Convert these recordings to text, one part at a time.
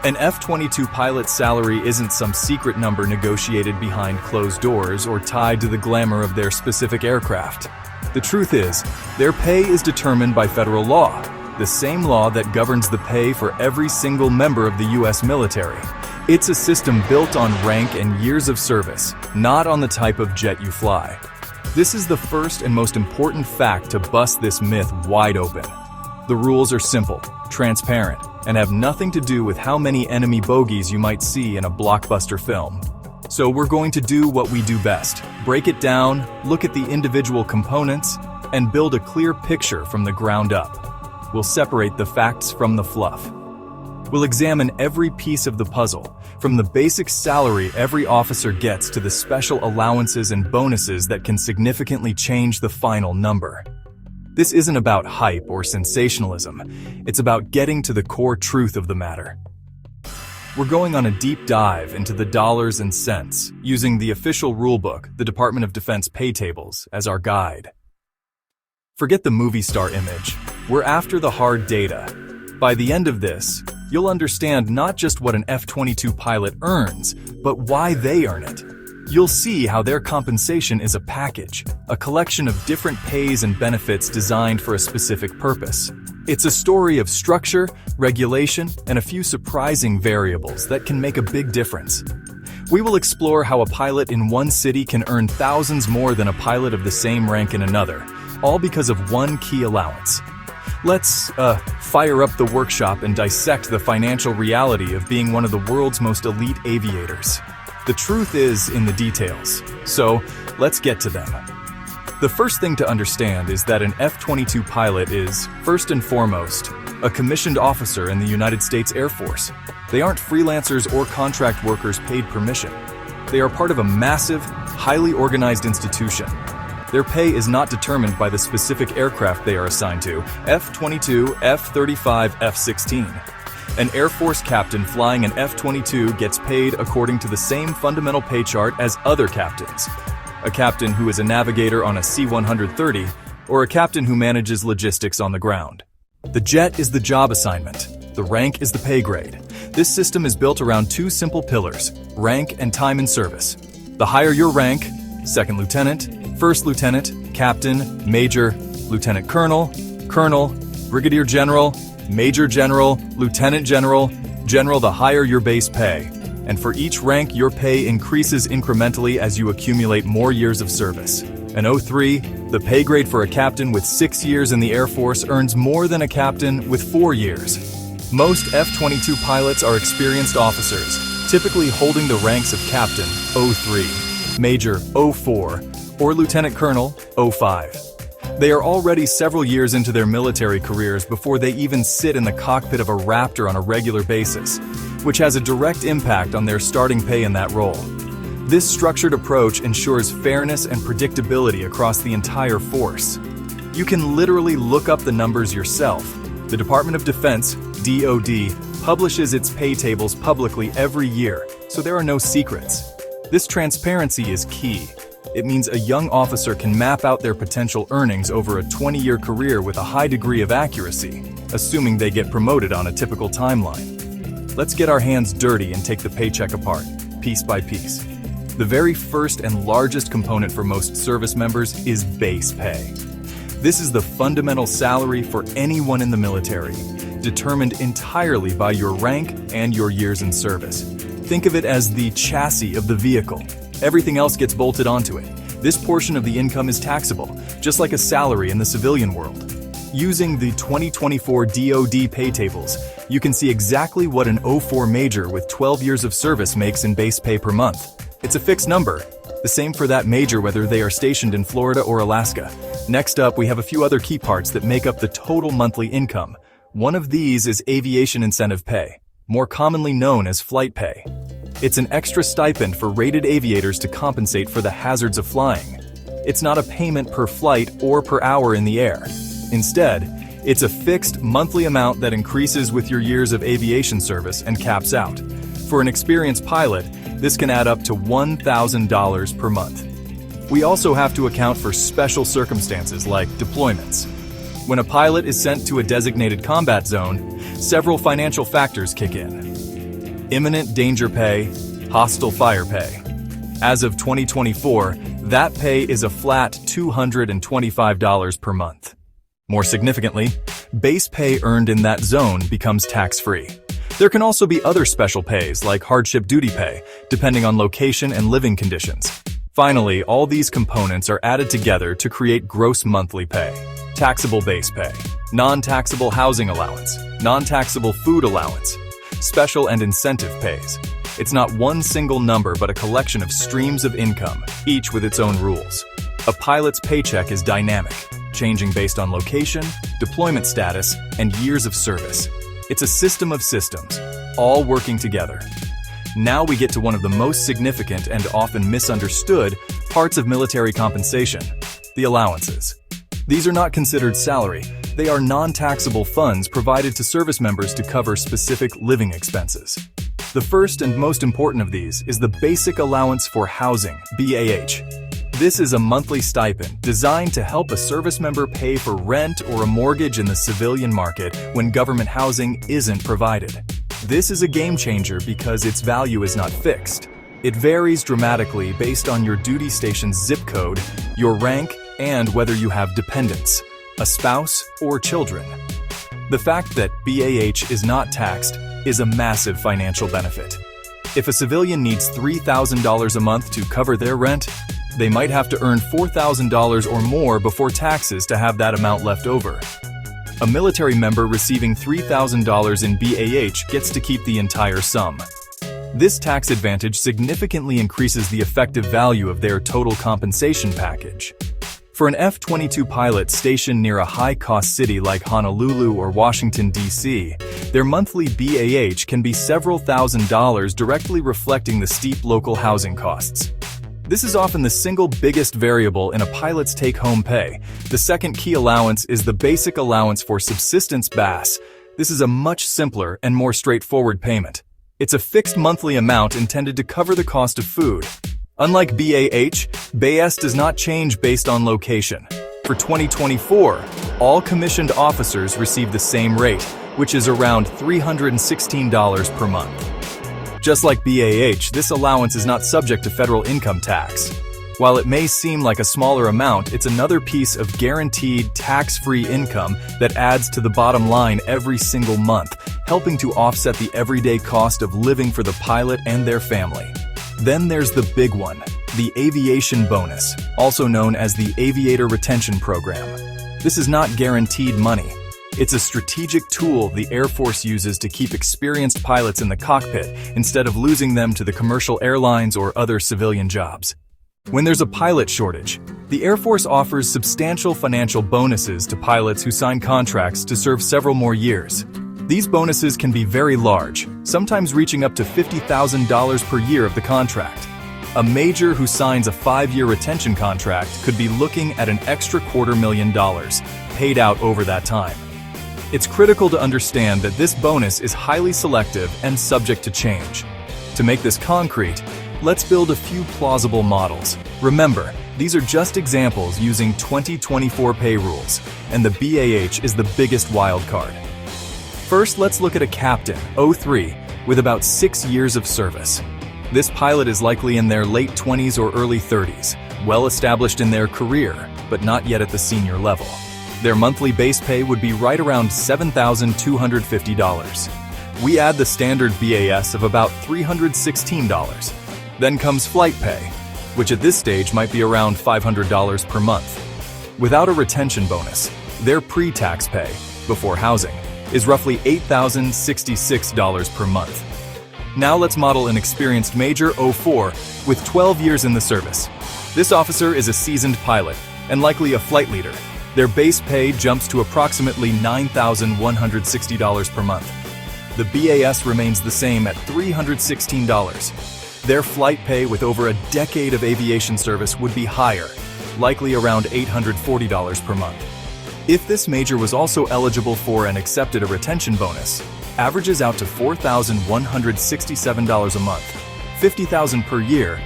An F-22 pilot's salary isn't some secret number negotiated behind closed doors or tied to the glamour of their specific aircraft. The truth is, their pay is determined by federal law, the same law that governs the pay for every single member of the U.S. military. It's a system built on rank and years of service, not on the type of jet you fly. This is the first and most important fact to bust this myth wide open. The rules are simple, transparent, and have nothing to do with how many enemy bogeys you might see in a blockbuster film. So we're going to do what we do best: break it down, look at the individual components, and build a clear picture from the ground up. We'll separate the facts from the fluff. We'll examine every piece of the puzzle, from the basic salary every officer gets to the special allowances and bonuses that can significantly change the final number. This isn't about hype or sensationalism. It's about getting to the core truth of the matter. We're going on a deep dive into the dollars and cents, using the official rulebook, the Department of Defense pay tables, as our guide. Forget the movie star image. We're after the hard data. By the end of this, you'll understand not just what an F-22 pilot earns, but why they earn it. You'll see how their compensation is a package, a collection of different pays and benefits designed for a specific purpose. It's a story of structure, regulation, and a few surprising variables that can make a big difference. We will explore how a pilot in one city can earn thousands more than a pilot of the same rank in another, all because of one key allowance. Let's, fire up the workshop and dissect the financial reality of being one of the world's most elite aviators. The truth is in the details, so let's get to them. The first thing to understand is that an F-22 pilot is, first and foremost, a commissioned officer in the United States Air Force. They aren't freelancers or contract workers paid per mission. They are part of a massive, highly organized institution. Their pay is not determined by the specific aircraft they are assigned to: F-22, F-35, F-16. An Air Force captain flying an F-22 gets paid according to the same fundamental pay chart as other captains. A captain who is a navigator on a C-130, or a captain who manages logistics on the ground. The jet is the job assignment. The rank is the pay grade. This system is built around two simple pillars: rank and time in service. The higher your rank, second lieutenant, first lieutenant, captain, major, lieutenant colonel, colonel, brigadier general, major general, lieutenant general, general, the higher your base pay. And for each rank, your pay increases incrementally as you accumulate more years of service. An O3, the pay grade for a captain with 6 years in the Air Force, earns more than a captain with 4 years. Most F-22 pilots are experienced officers, typically holding the ranks of captain, O3, major, O4, or lieutenant colonel, O5. They are already several years into their military careers before they even sit in the cockpit of a Raptor on a regular basis, which has a direct impact on their starting pay in that role. This structured approach ensures fairness and predictability across the entire force. You can literally look up the numbers yourself. The Department of Defense, DoD, publishes its pay tables publicly every year, so there are no secrets. This transparency is key. It means a young officer can map out their potential earnings over a 20-year career with a high degree of accuracy, assuming they get promoted on a typical timeline. Let's get our hands dirty and take the paycheck apart, piece by piece. The very first and largest component for most service members is base pay. This is the fundamental salary for anyone in the military, determined entirely by your rank and your years in service. Think of it as the chassis of the vehicle. Everything else gets bolted onto it. This portion of the income is taxable, just like a salary in the civilian world. Using the 2024 DoD pay tables, you can see exactly what an O4 major with 12 years of service makes in base pay per month. It's a fixed number, the same for that major whether they are stationed in Florida or Alaska. Next up, we have a few other key parts that make up the total monthly income. One of these is aviation incentive pay, more commonly known as flight pay. It's an extra stipend for rated aviators to compensate for the hazards of flying. It's not a payment per flight or per hour in the air. Instead, it's a fixed monthly amount that increases with your years of aviation service and caps out. For an experienced pilot, this can add up to $1,000 per month. We also have to account for special circumstances like deployments. When a pilot is sent to a designated combat zone, several financial factors kick in. Imminent danger pay, hostile fire pay. As of 2024, that pay is a flat $225 per month. More significantly, base pay earned in that zone becomes tax-free. There can also be other special pays like hardship duty pay, depending on location and living conditions. Finally, all these components are added together to create gross monthly pay. Taxable base pay, non-taxable housing allowance, non-taxable food allowance, special and incentive pays. It's not one single number but a collection of streams of income, each with its own rules. A pilot's paycheck is dynamic, changing based on location, deployment status, and years of service. It's a system of systems, all working together. Now we get to one of the most significant and often misunderstood parts of military compensation, the allowances. These are not considered salary. They are non-taxable funds provided to service members to cover specific living expenses. The first and most important of these is the Basic Allowance for Housing, BAH. This is a monthly stipend designed to help a service member pay for rent or a mortgage in the civilian market when government housing isn't provided. This is a game changer because its value is not fixed. It varies dramatically based on your duty station's zip code, your rank, and whether you have dependents, a spouse, or children. The fact that BAH is not taxed is a massive financial benefit. If a civilian needs $3,000 a month to cover their rent, they might have to earn $4,000 or more before taxes to have that amount left over. A military member receiving $3,000 in BAH gets to keep the entire sum. This tax advantage significantly increases the effective value of their total compensation package. For an F-22 pilot stationed near a high-cost city like Honolulu or Washington, D.C., their monthly BAH can be several $1,000s, directly reflecting the steep local housing costs. This is often the single biggest variable in a pilot's take-home pay. The second key allowance is the Basic Allowance for Subsistence BAS. This is a much simpler and more straightforward payment. It's a fixed monthly amount intended to cover the cost of food. Unlike BAH, BAS does not change based on location. For 2024, all commissioned officers receive the same rate, which is around $316 per month. Just like BAH, this allowance is not subject to federal income tax. While it may seem like a smaller amount, it's another piece of guaranteed tax-free income that adds to the bottom line every single month, helping to offset the everyday cost of living for the pilot and their family. Then there's the big one, the Aviation bonus, also known as the Aviator Retention Program. This is not guaranteed money. It's a strategic tool the Air Force uses to keep experienced pilots in the cockpit instead of losing them to the commercial airlines or other civilian jobs. When there's a pilot shortage, the Air Force offers substantial financial bonuses to pilots who sign contracts to serve several more years. These bonuses can be very large, sometimes reaching up to $50,000 per year of the contract. A major who signs a 5-year retention contract could be looking at an extra $250,000 paid out over that time. It's critical to understand that this bonus is highly selective and subject to change. To make this concrete, let's build a few plausible models. Remember, these are just examples using 2024 pay rules, and the BAH is the biggest wild card. First, let's look at a captain, 03, with about 6 years of service. This pilot is likely in their late 20s or early 30s, well established in their career, but not yet at the senior level. Their monthly base pay would be right around $7,250. We add the standard BAS of about $316. Then comes flight pay, which at this stage might be around $500 per month. Without a retention bonus, their pre-tax pay, before housing, is roughly $8,066 per month. Now let's model an experienced Major 04 with 12 years in the service. This officer is a seasoned pilot and likely a flight leader. Their base pay jumps to approximately $9,160 per month. The BAS remains the same at $316. Their flight pay with over a decade of aviation service would be higher, likely around $840 per month. If this major was also eligible for and accepted a retention bonus, averages out to $4,167 a month, $50,000 per year,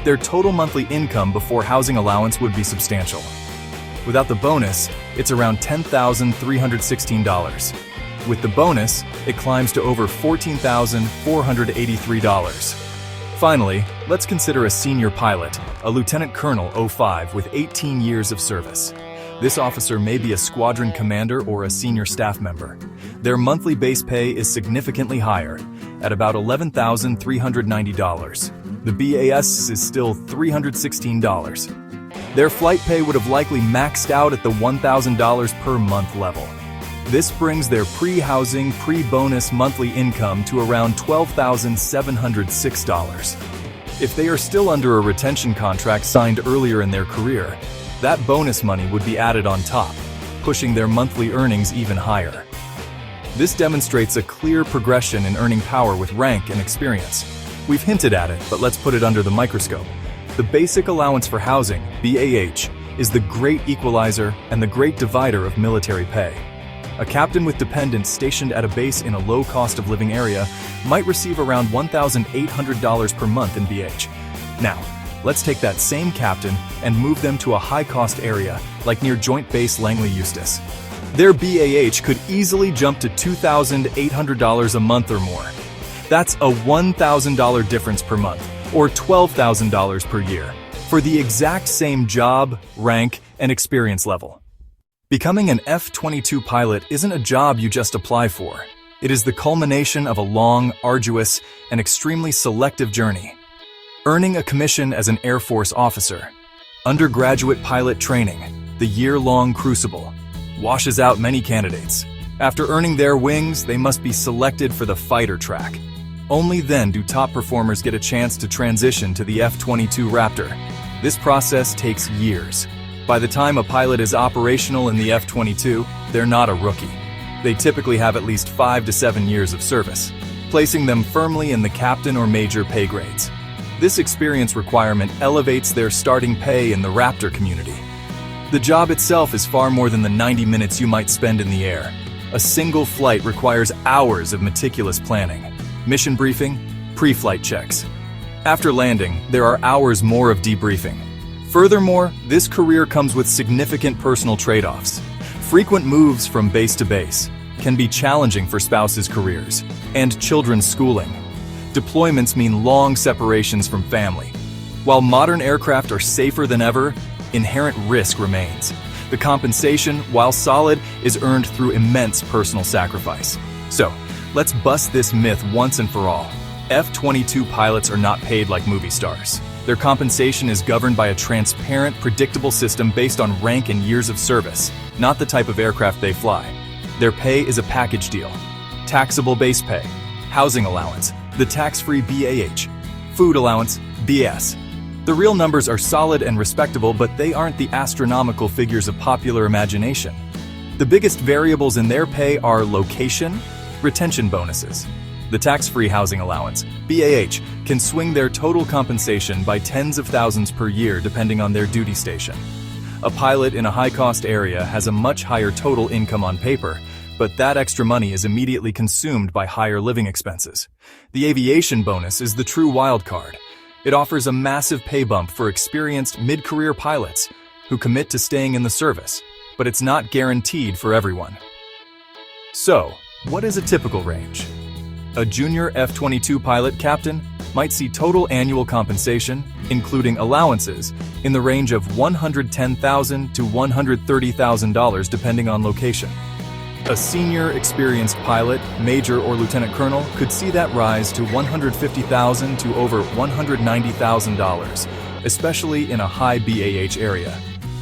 their total monthly income before housing allowance would be substantial. Without the bonus, it's around $10,316. With the bonus, it climbs to over $14,483. Finally, let's consider a senior pilot, a Lieutenant Colonel 05 with 18 years of service. This officer may be a squadron commander or a senior staff member. Their monthly base pay is significantly higher, at about $11,390. The BAS is still $316. Their flight pay would have likely maxed out at the $1,000 per month level. This brings their pre-housing, pre-bonus monthly income to around $12,706. If they are still under a retention contract signed earlier in their career, that bonus money would be added on top, pushing their monthly earnings even higher. This demonstrates a clear progression in earning power with rank and experience. We've hinted at it, but let's put it under the microscope. The Basic Allowance for Housing, BAH, is the great equalizer and the great divider of military pay. A captain with dependents stationed at a base in a low cost of living area might receive around $1,800 per month in BH. Now, let's take that same captain and move them to a high-cost area, like near Joint Base Langley Eustis. Their BAH could easily jump to $2,800 a month or more. That's a $1,000 difference per month, or $12,000 per year, for the exact same job, rank, and experience level. Becoming an F-22 pilot isn't a job you just apply for. It is the culmination of a long, arduous, and extremely selective journey. Earning a commission as an Air Force officer, undergraduate pilot training, the year-long crucible, washes out many candidates. After earning their wings, they must be selected for the fighter track. Only then do top performers get a chance to transition to the F-22 Raptor. This process takes years. By the time a pilot is operational in the F-22, they're not a rookie. They typically have at least 5 to 7 years of service, placing them firmly in the captain or major pay grades. This experience requirement elevates their starting pay in the Raptor community. The job itself is far more than the 90 minutes you might spend in the air. A single flight requires hours of meticulous planning, mission briefing, pre-flight checks. After landing, there are hours more of debriefing. Furthermore, this career comes with significant personal trade-offs. Frequent moves from base to base can be challenging for spouses' careers and children's schooling. Deployments mean long separations from family. While modern aircraft are safer than ever, inherent risk remains. The compensation, while solid, is earned through immense personal sacrifice. So, let's bust this myth once and for all. F-22 pilots are not paid like movie stars. Their compensation is governed by a transparent, predictable system based on rank and years of service, not the type of aircraft they fly. Their pay is a package deal. Taxable base pay, housing allowance, the tax-free BAH, food allowance, BS. The real numbers are solid and respectable, but they aren't the astronomical figures of popular imagination. The biggest variables in their pay are location, retention bonuses. The tax-free housing allowance, BAH, can swing their total compensation by tens of thousands per year depending on their duty station. A pilot in a high-cost area has a much higher total income on paper, but that extra money is immediately consumed by higher living expenses. The aviation bonus is the true wild card. It offers a massive pay bump for experienced mid-career pilots who commit to staying in the service, but it's not guaranteed for everyone. So, what is a typical range? A junior F-22 pilot captain might see total annual compensation, including allowances, in the range of $110,000 to $130,000 depending on location. A senior experienced pilot, major or lieutenant colonel, could see that rise to $150,000 to over $190,000, especially in a high BAH area.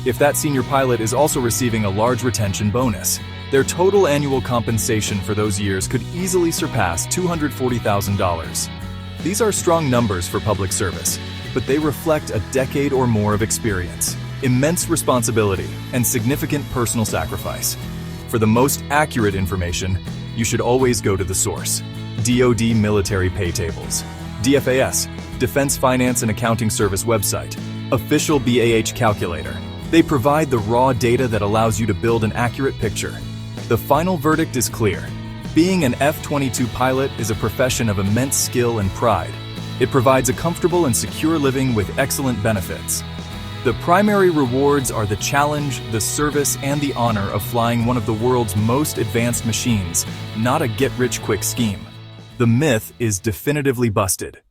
If that senior pilot is also receiving a large retention bonus, their total annual compensation for those years could easily surpass $240,000. These are strong numbers for public service, but they reflect a decade or more of experience, immense responsibility, and significant personal sacrifice. For the most accurate information, you should always go to the source: DoD Military Pay Tables, DFAS, Defense Finance and Accounting Service website, official BAH calculator. They provide the raw data that allows you to build an accurate picture. The final verdict is clear. Being an F-22 pilot is a profession of immense skill and pride. It provides a comfortable and secure living with excellent benefits. The primary rewards are the challenge, the service, and the honor of flying one of the world's most advanced machines, not a get-rich-quick scheme. The myth is definitively busted.